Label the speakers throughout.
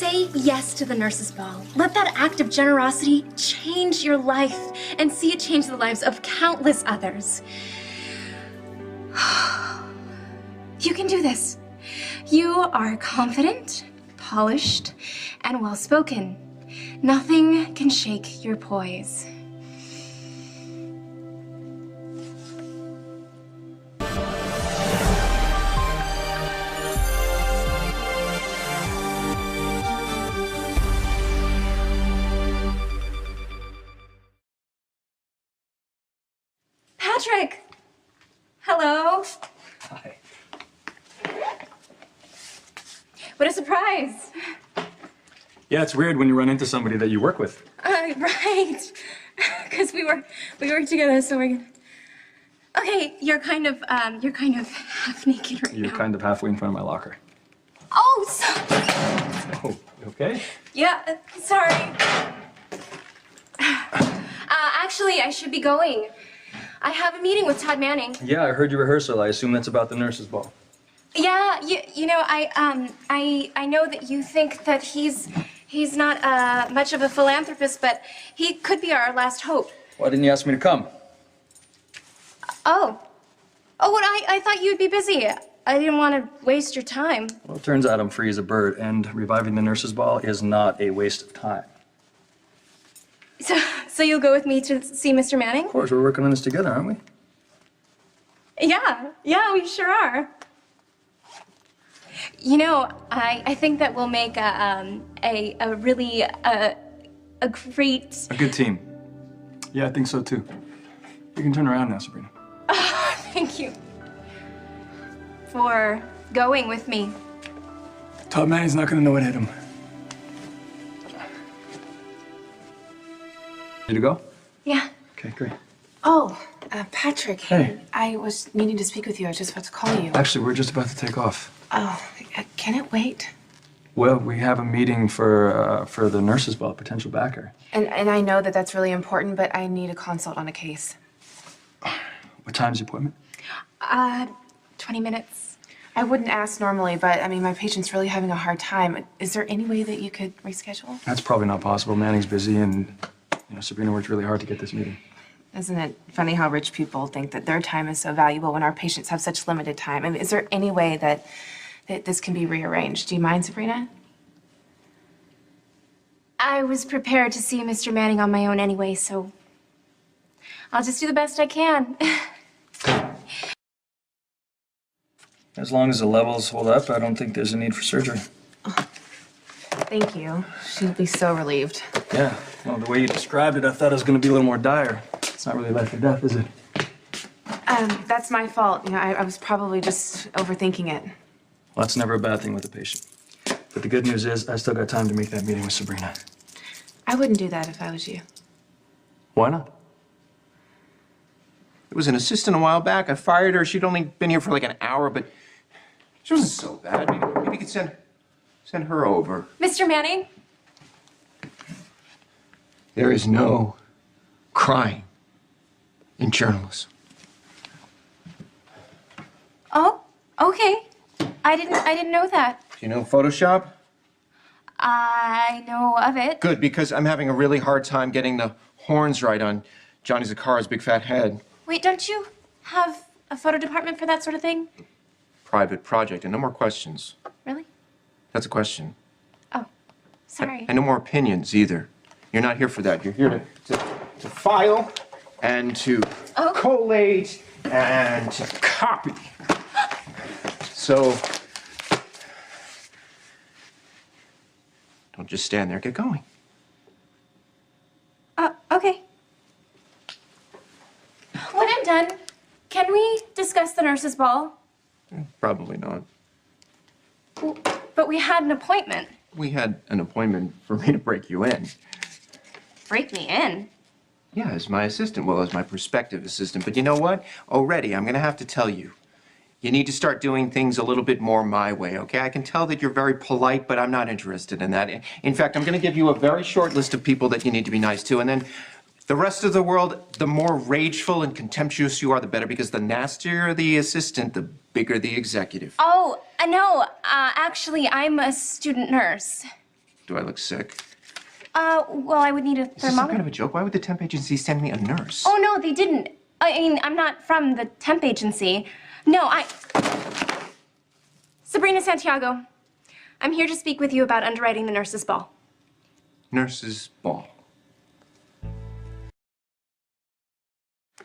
Speaker 1: Say yes to the nurses' ball. Let that act of generosity change your life and see it change the lives of countless others. You can do this. You are confident, polished, and well-spoken. Nothing can shake your poise. Patrick! Hello.
Speaker 2: Hi.
Speaker 1: What a surprise.
Speaker 2: Yeah, it's weird when you run into somebody that you work with.
Speaker 1: Right. Because we work together, so we're gonna... Okay, you're kind of half naked right now.
Speaker 2: You're kind of halfway in front of my locker.
Speaker 1: Oh, sorry.
Speaker 2: Oh, you okay?
Speaker 1: Yeah, sorry. Actually, I should be going. I have a meeting with Todd Manning.
Speaker 2: Yeah, I heard your rehearsal. I assume that's about the nurses' ball.
Speaker 1: Yeah, you know, I know that you think that he's not much of a philanthropist, but he could be our last hope.
Speaker 2: Why didn't you ask me to come?
Speaker 1: Oh, what? I thought you'd be busy. I didn't want to waste your time.
Speaker 2: Well, it turns out I'm free as a bird, and reviving the nurses' ball is not a waste of time.
Speaker 1: So you'll go with me to see Mr. Manning?
Speaker 2: Of course, we're working on this together, aren't we?
Speaker 1: Yeah, we sure are. You know, I think that we'll make a really great...
Speaker 2: A good team. Yeah, I think so too. You can turn around now, Sabrina.
Speaker 1: Thank you for going with me.
Speaker 2: Todd Manning's not gonna know what hit him. Ready to go?
Speaker 1: Yeah.
Speaker 2: Okay, great.
Speaker 3: Oh, Patrick.
Speaker 2: Hey.
Speaker 3: I was needing to speak with you. I was just about to call you.
Speaker 2: Actually, we're just about to take off.
Speaker 3: Oh, can it wait?
Speaker 2: Well, we have a meeting for the nurses' ball, potential backer.
Speaker 3: And I know that that's really important, but I need a consult on a case.
Speaker 2: What time's the appointment?
Speaker 1: 20 minutes.
Speaker 3: I wouldn't ask normally, but I mean, my patient's really having a hard time. Is there any way that you could reschedule?
Speaker 2: That's probably not possible. Manning's busy, and you know, Sabrina worked really hard to get this meeting.
Speaker 3: Isn't it funny how rich people think that their time is so valuable when our patients have such limited time? I mean, is there any way that this can be rearranged? Do you mind, Sabrina?
Speaker 1: I was prepared to see Mr. Manning on my own anyway, so I'll just do the best I can.
Speaker 2: As long as the levels hold up, I don't think there's a need for surgery.
Speaker 3: Oh, thank you. She'll be so relieved.
Speaker 2: Yeah, well, the way you described it, I thought it was going to be a little more dire. It's not really life or death, is it?
Speaker 3: That's my fault. You know, I was probably just overthinking it.
Speaker 2: Well, that's never a bad thing with a patient. But the good news is, I still got time to make that meeting with Sabrina.
Speaker 3: I wouldn't do that if I was you.
Speaker 2: Why not?
Speaker 4: There was an assistant a while back. I fired her. She'd only been here for like an hour, but she wasn't so bad. Maybe we could send her over.
Speaker 1: Mr. Manning?
Speaker 4: There is no crying in journalism.
Speaker 1: Oh, okay. I didn't know that.
Speaker 4: Do you know Photoshop?
Speaker 1: I know of it.
Speaker 4: Good, because I'm having a really hard time getting the horns right on Johnny Zakara's big fat head.
Speaker 1: Wait, don't you have a photo department for that sort of thing?
Speaker 4: Private project, and no more questions.
Speaker 1: Really?
Speaker 4: That's a question.
Speaker 1: Oh, sorry.
Speaker 4: And no more opinions either. You're not here for that. You're here to file and to collate and to copy. So, don't just stand there, get going.
Speaker 1: Okay. When I'm done, can we discuss the nurses' ball?
Speaker 4: Probably not.
Speaker 1: Well, but we had an appointment.
Speaker 4: We had an appointment for me to break you in.
Speaker 1: Break me in?
Speaker 4: Yeah, as my assistant, well, as my prospective assistant. But you know what? Already, I'm gonna have to tell you. You need to start doing things a little bit more my way, okay? I can tell that you're very polite, but I'm not interested in that. In fact, I'm gonna give you a very short list of people that you need to be nice to, and then the rest of the world, the more rageful and contemptuous you are, the better, because the nastier the assistant, the bigger the executive.
Speaker 1: Oh, no, actually, I'm a student nurse.
Speaker 4: Do I look sick?
Speaker 1: Well, I would need a
Speaker 4: Is this some
Speaker 1: thermometer.
Speaker 4: kind of a joke? Why would the temp agency send me a nurse?
Speaker 1: Oh, no, they didn't. I mean, I'm not from the temp agency. No, Sabrina Santiago. I'm here to speak with you about underwriting the nurse's ball.
Speaker 4: Nurse's ball.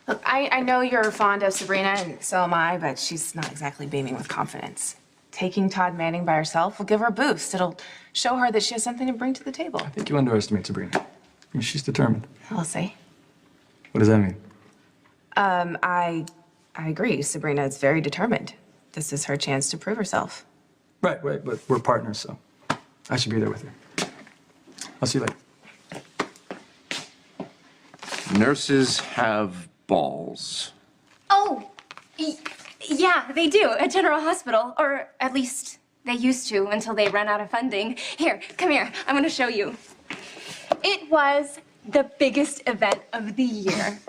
Speaker 3: Look, I know you're fond of Sabrina, and so am I, but she's not exactly beaming with confidence. Taking Todd Manning by herself will give her a boost. It'll show her that she has something to bring to the table.
Speaker 2: I think you underestimate Sabrina. I mean, she's determined.
Speaker 3: We'll see.
Speaker 2: What does that mean?
Speaker 3: I agree. Sabrina is very determined. This is her chance to prove herself.
Speaker 2: Right, but we're partners, so I should be there with her. I'll see you later.
Speaker 4: Nurses have balls.
Speaker 1: Oh, yeah, they do at General Hospital, or at least they used to until they ran out of funding. Here, come here, I'm gonna show you. It was the biggest event of the year.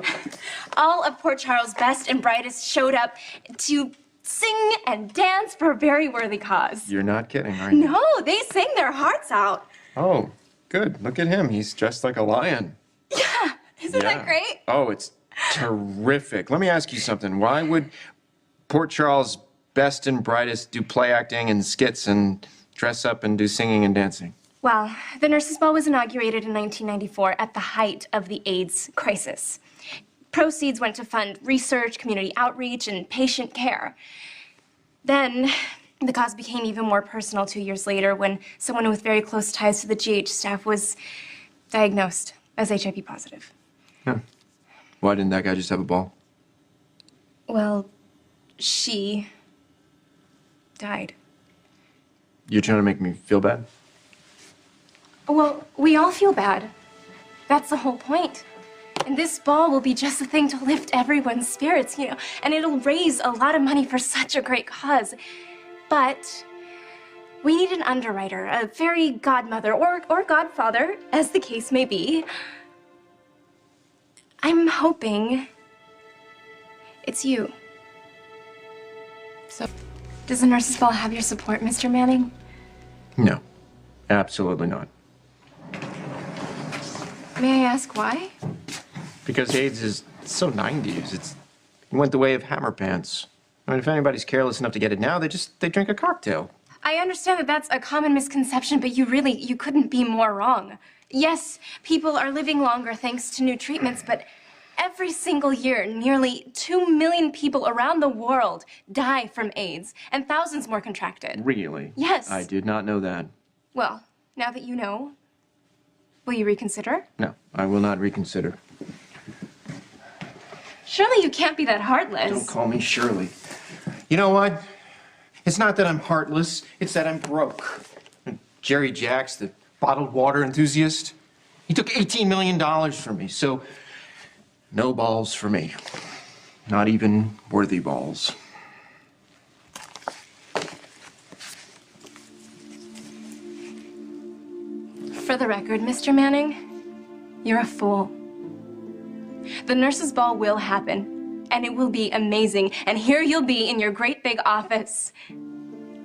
Speaker 1: All of Port Charles' best and brightest showed up to sing and dance for a very worthy cause.
Speaker 4: You're not kidding, are you?
Speaker 1: No, they sang their hearts out.
Speaker 4: Oh, good. Look at him. He's dressed like a lion.
Speaker 1: Yeah, isn't that great?
Speaker 4: Oh, it's terrific. Let me ask you something. Why would Port Charles' best and brightest do play acting and skits and dress up and do singing and dancing?
Speaker 1: Well, the Nurses' Ball was inaugurated in 1994 at the height of the AIDS crisis. Proceeds went to fund research, community outreach, and patient care. Then, the cause became even more personal 2 years later when someone with very close ties to the GH staff was diagnosed as HIV positive.
Speaker 4: Huh. Why didn't that guy just have a ball?
Speaker 1: Well, she died.
Speaker 4: You're trying to make me feel bad?
Speaker 1: Well, we all feel bad. That's the whole point. And this ball will be just the thing to lift everyone's spirits, you know, and it'll raise a lot of money for such a great cause. But we need an underwriter, a fairy godmother or godfather, as the case may be. I'm hoping it's you. So, does the Nurses' Ball have your support, Mr. Manning?
Speaker 4: No, absolutely not.
Speaker 1: May I ask why?
Speaker 4: Because AIDS is so 90s. It went the way of hammer pants. I mean, if anybody's careless enough to get it now, they drink a cocktail.
Speaker 1: I understand that that's a common misconception, but you couldn't be more wrong. Yes, people are living longer thanks to new treatments, but every single year, nearly 2 million people around the world die from AIDS, and thousands more contract it.
Speaker 4: Really?
Speaker 1: Yes.
Speaker 4: I did not know that.
Speaker 1: Well, now that you know, will you reconsider?
Speaker 4: No, I will not reconsider.
Speaker 1: Surely you can't be that heartless.
Speaker 4: Don't call me Shirley. You know what? It's not that I'm heartless, it's that I'm broke. Jerry Jacks, the bottled water enthusiast, he took $18 million from me, so no balls for me. Not even worthy balls.
Speaker 1: For the record, Mr. Manning, you're a fool. The Nurses' Ball will happen, and it will be amazing. And here you'll be in your great big office,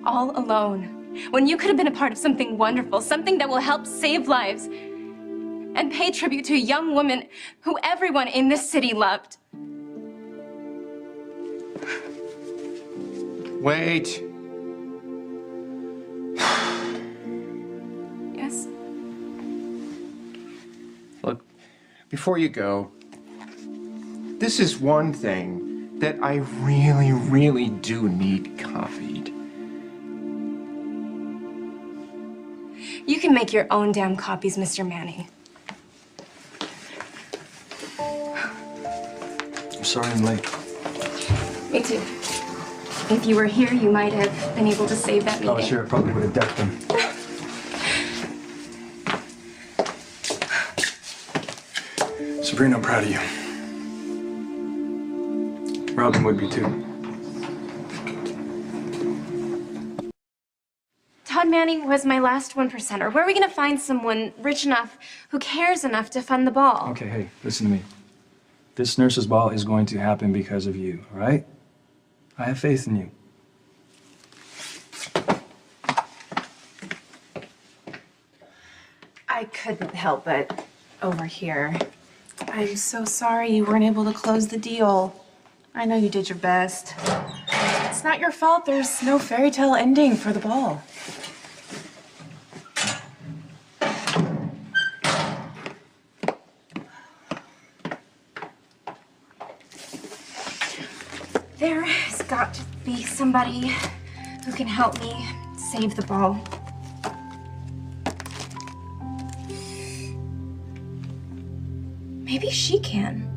Speaker 1: all alone, when you could have been a part of something wonderful, something that will help save lives, and pay tribute to a young woman who everyone in this city loved.
Speaker 4: Wait.
Speaker 1: Yes?
Speaker 4: Look, before you go, this is one thing that I really, really do need copied.
Speaker 1: You can make your own damn copies, Mr. Manning.
Speaker 2: I'm sorry I'm late.
Speaker 1: Me too. If you were here, you might have been able to save that meeting.
Speaker 2: Oh, sure, I probably would have decked them. Sabrina, I'm proud of you. Robin would be too.
Speaker 1: Todd Manning was my last 1%er. Where are we gonna find someone rich enough who cares enough to fund the ball?
Speaker 2: Okay, hey, listen to me. This Nurses' Ball is going to happen because of you, all right? I have faith in you.
Speaker 3: I couldn't help but overhear. I'm so sorry you weren't able to close the deal. I know you did your best. It's not your fault there's no fairy tale ending for the ball.
Speaker 1: There has got to be somebody who can help me save the ball. Maybe she can.